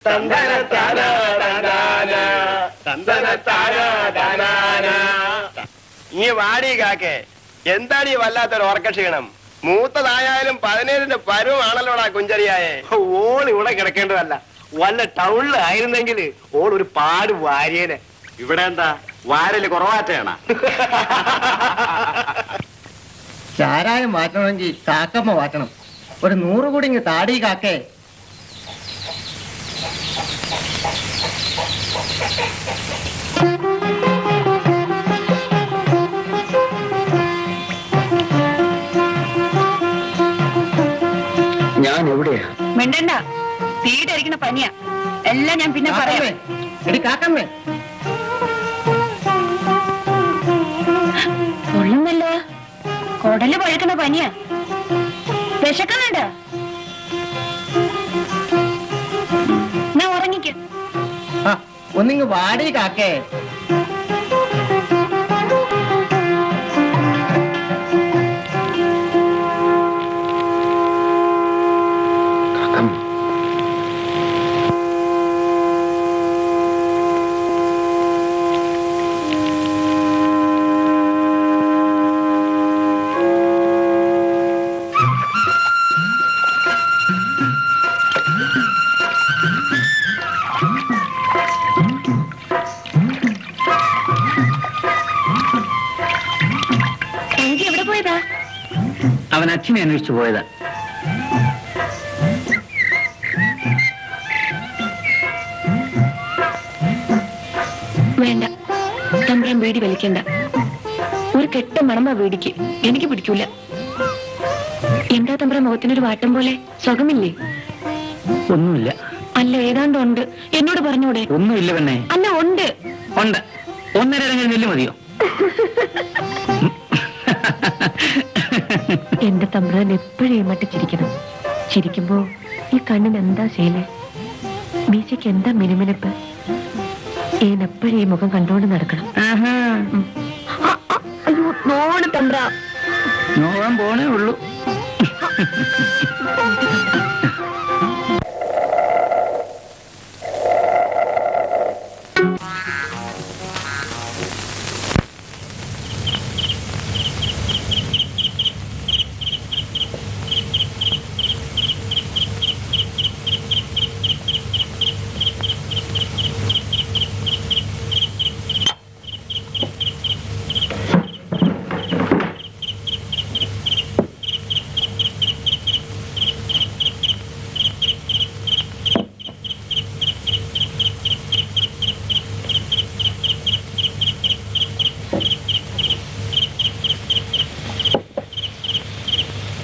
ഈ വാടി കാക്കെ എന്താണ് ഈ വല്ലാത്തൊരു ഓർക്കക്ഷീണം? മൂത്തതായാലും 17ന്റെ പരുവാണല്ലോടാ കുഞ്ചറിയായെ. ഓൾ ഇവിടെ കിടക്കേണ്ടതല്ല, വല്ല ടൗണിലായിരുന്നെങ്കിൽ ഓൾ ഒരു പാട് വാരിയനെ. ഇവിടെ എന്താ വാരല് കുറവാറ്റാണ്. ചാരായം മാറ്റണമെങ്കിൽ കാക്കമ്മ മാറ്റണം. ഒരു 100 കൂടി ഇങ്ങ് താടി കാക്കേ. ഞാൻ എവിടെയാ? മിണ്ടണ്ട, തീടിരിക്കുന്ന പനിയാ. എല്ലാം ഞാൻ പിന്നെ പറയാം. എടി കാക്കമ്മേ, കൊള്ളുന്നല്ല, കൊടല് പഴുക്കുന്ന പനിയാ. വിശക്കുന്നുണ്ട്, ഞാൻ ഉറങ്ങിക്ക്. ഒന്നിങ്ങ് വാടി കാക്കേ. അവൻ അച്ഛനെ അന്വേഷിച്ചു പോയതാ. വേണ്ട, തമ്പ്രാൻ വീടി വലിക്കണ്ട. ഒരു കെട്ട മണമ്പ വീടിക്ക് എനിക്ക് പിടിക്കൂല. എന്താ തമ്പ്രാൻ മുഖത്തിനൊരു വാട്ടം പോലെ? സുഖമില്ലേ? ഒന്നുമില്ല. അല്ല, ഏതാണ്ടുണ്ട്. എന്നോട് പറഞ്ഞൂടെ? ഒന്നുമില്ല പെണ്ണേ. അല്ല, ഉണ്ട്. ഉണ്ട്. 1.5 നെല്ല് മതിയോ? എന്റെ തമ്പ്രാൻ എപ്പോഴും മട്ടിച്ചിരിക്കണം. ചിരിക്കുമ്പോ ഈ കണ്ണിന് എന്താ ശീലേ? മീശയ്ക്ക് എന്താ മിനുമിനുപ്പ്? ഏനെപ്പോഴും ഈ മുഖം കണ്ടുകൊണ്ട് നടക്കണം. അയ്യോ, നോണ് തമ്പ്ര. നോക്കാൻ പോണേ ഉള്ളൂ.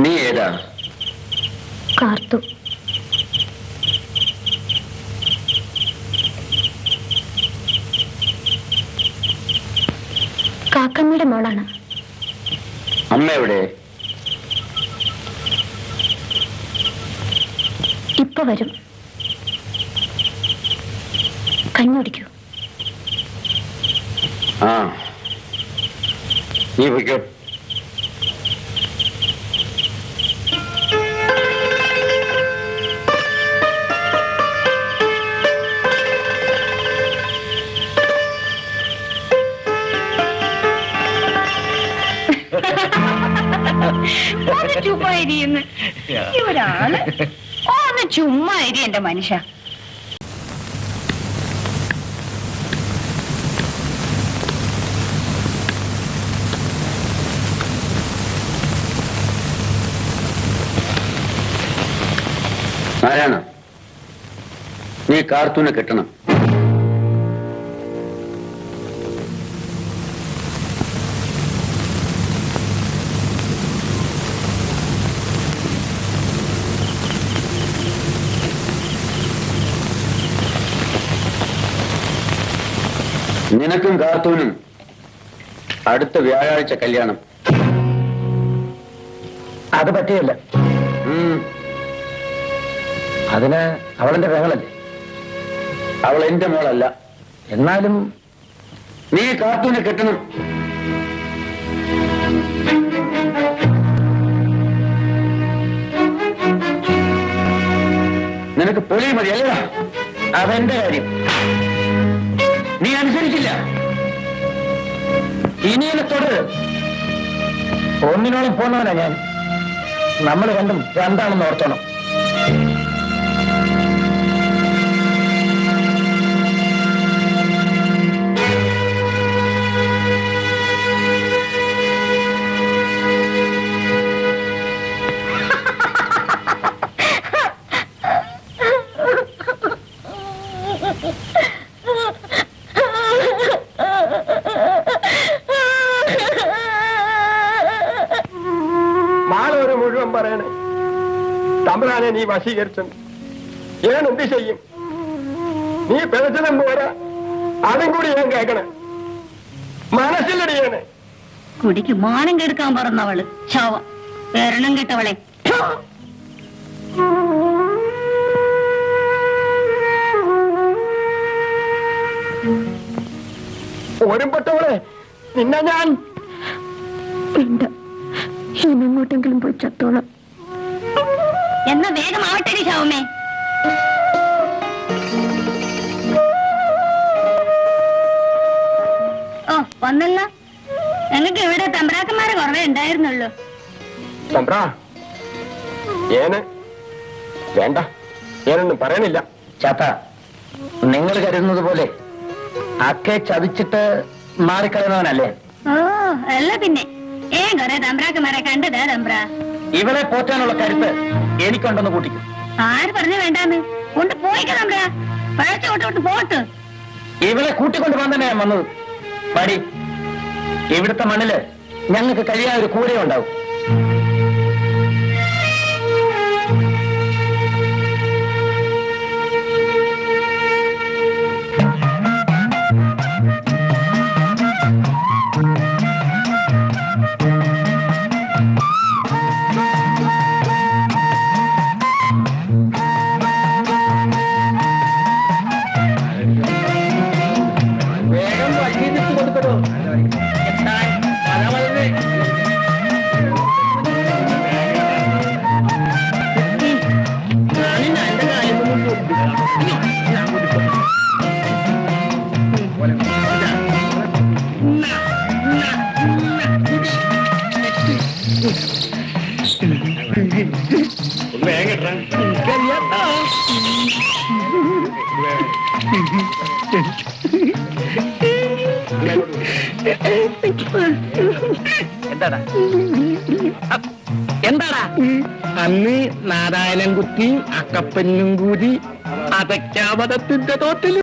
നീ ഏതാ? കാർത്തു. കാക്കമ്മയുടെ മോളാണ്. അമ്മ എവിടെ? ഇപ്പൊ വരും. കഞ്ഞി കുടിക്കൂ. ആ, നീ പോയിക്കോ. ചുമ്മാ ഇരിയുന്നു ഒരാള്. ഒന്ന് ചുമ്മാ ഇരി എന്റെ മനുഷ്യ. ആരാണ്? നീ കാർത്തൂനെ കെട്ടണം. നിനക്കും കാർത്തൂനും അടുത്ത വ്യാഴാഴ്ച കല്യാണം. അത് പറ്റിയല്ല. അതിന് അവളെന്റെ പെങ്ങളല്ലേ? അവൾ എന്റെ മോളല്ല. എന്നാലും നീ കാർത്തൂനെ കെട്ടണം. നിനക്ക് പൊലി മതി അല്ലടാ? അതെന്റെ കാര്യം. നീ അനുസരിക്കില്ല. ഇനിയിലത്തോട് ഒന്നിനോളം പോന്നവനാ ഞാൻ. നമ്മൾ രണ്ടും രണ്ടാണെന്ന് ഓർത്തോണം. മാളൊരു മുഴുവൻ പറയണേ. തമ്പുരാനെ നീ വശീകരിച്ചു. ഞാൻ എന്ത് ചെയ്യും? നീ പിഴച്ചതും പോരാ, അതും കൂടി ഞാൻ കേൾക്കണേ. മനസ്സിലടിയാണ്. കുടിക്ക് മാനം കെടുക്കാൻ പറഞ്ഞവള് ചാവ വരണം കേട്ടവളെ. ഒരുമ്പെട്ടവളെ, നിന്നെ ഞാൻ വേണ്ട, ഇനിങ്ങോട്ടെങ്കിലും പോയി ചത്തോളാം. എന്നാ വേഗം ആവട്ടെ ശവമേ. ഓ വന്നല്ല. ഞങ്ങൾക്ക് ഇവിടെ തമ്പ്രാക്കന്മാരെ കുറവേ ഉണ്ടായിരുന്നുള്ളൂ. തമ്പ്രാ, ഏന് വേണ്ട, ഞാനൊന്നും പറയണില്ല. ചാത്ത, നിങ്ങൾ കരുതുന്നത് പോലെ അക്കെ ചതിച്ചിട്ട് മാറിക്കളയുന്നവനല്ലേ? ഓ അല്ല പിന്നെ കൊറേ തമ്പ്രാക്കന്മാരെ കണ്ടതാ തമ്പ്ര. ഇവളെ പോറ്റാനുള്ള കരുത്ത് എനിക്കുണ്ടെന്ന് കൂട്ടിക്കും. ആര് പറഞ്ഞു വേണ്ടാന്ന്? കൊണ്ട് പോയിക്ക തമ്പ്ര. പഴച്ചു കൊട്ടോട്ട് പോട്ട്. ഇവളെ കൂട്ടിക്കൊണ്ട് പോകാൻ തന്നെ ഞാൻ വന്നത്. പടി, ഇവിടുത്തെ മണ്ണില് ഞങ്ങൾക്ക് കഴിയാൻ ഒരു കൂരയുണ്ടാവും. എന്താടാ എന്താടാ അന്ന് നാരായണൻ കുത്തിയും അക്കപ്പനും കൂടി അതൊക്കെ മതത്തിന്റെ തോട്ടിൽ